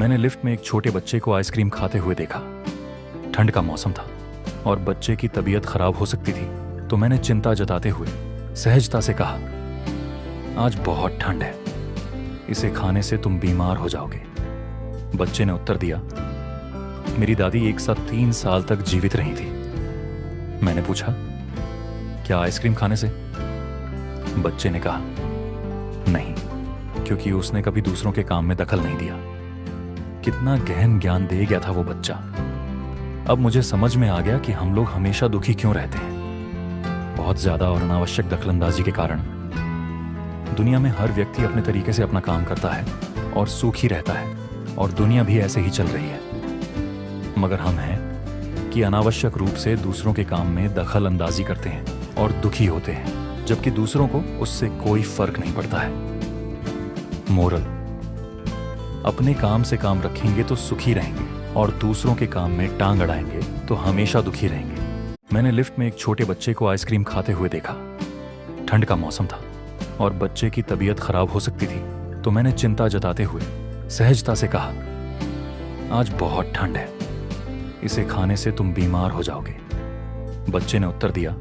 मैंने लिफ्ट में एक छोटे बच्चे को आइसक्रीम खाते हुए देखा। ठंड का मौसम था और बच्चे की तबीयत खराब हो सकती थी, तो मैंने चिंता जताते हुए सहजता से कहा, आज बहुत ठंड है, इसे खाने से तुम बीमार हो जाओगे। बच्चे ने उत्तर दिया, मेरी दादी एक साथ 3 साल तक जीवित रही थी। मैंने पूछा, क्या आइसक्रीम खाने से? बच्चे ने कहा, नहीं, क्योंकि उसने कभी दूसरों के काम में दखल नहीं दिया। कितना गहन ज्ञान दे गया था वो बच्चा। अब मुझे समझ में आ गया कि हम लोग हमेशा दुखी क्यों रहते हैं। बहुत ज्यादा और अनावश्यक दखलंदाजी के कारण दुनिया में हर व्यक्ति अपने तरीके से अपना काम करता है और सुखी रहता है, और दुनिया भी ऐसे ही चल रही है। मगर हम हैं कि अनावश्यक रूप से दूसरों के काम में दखल अंदाजी करते हैं और दुखी होते हैं, जबकि दूसरों को उससे कोई फर्क नहीं पड़ता है। मोरल: अपने काम से काम रखेंगे तो सुखी रहेंगे, और दूसरों के काम में टांग अड़ाएंगे तो हमेशा दुखी रहेंगे। मैंने लिफ्ट में एक छोटे बच्चे को आइसक्रीम खाते हुए देखा। ठंड का मौसम था और बच्चे की तबीयत खराब हो सकती थी, तो मैंने चिंता जताते हुए सहजता से कहा, आज बहुत ठंड है, इसे खाने से तुम बीमार हो जाओगे। बच्चे ने उत्तर दिया,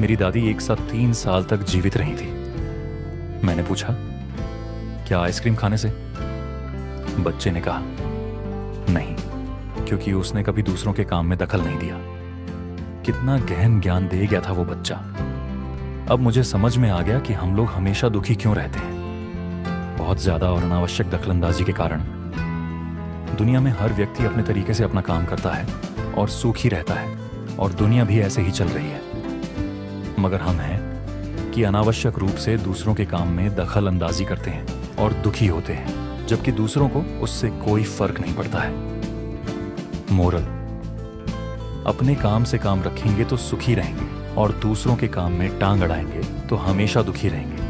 मेरी दादी एक साथ 3 साल तक जीवित रही थी। मैंने पूछा, क्या आइसक्रीम खाने से? बच्चे ने कहा, नहीं, क्योंकि उसने कभी दूसरों के काम में दखल नहीं दिया। कितना गहन ज्ञान दे गया था वो बच्चा। अब मुझे समझ में आ गया कि हम लोग हमेशा दुखी क्यों रहते हैं। बहुत ज्यादा और अनावश्यक दखलंदाजी के कारण दुनिया में हर व्यक्ति अपने तरीके से अपना काम करता है और सुखी रहता है, और दुनिया भी ऐसे ही चल रही है। मगर हम हैं कि अनावश्यक रूप से दूसरों के काम में दखल अंदाजी करते हैं और दुखी होते हैं, जबकि दूसरों को उससे कोई फर्क नहीं पड़ता है। मोरल: अपने काम से काम रखेंगे तो सुखी रहेंगे, और दूसरों के काम में टांग अड़ाएंगे तो हमेशा दुखी रहेंगे।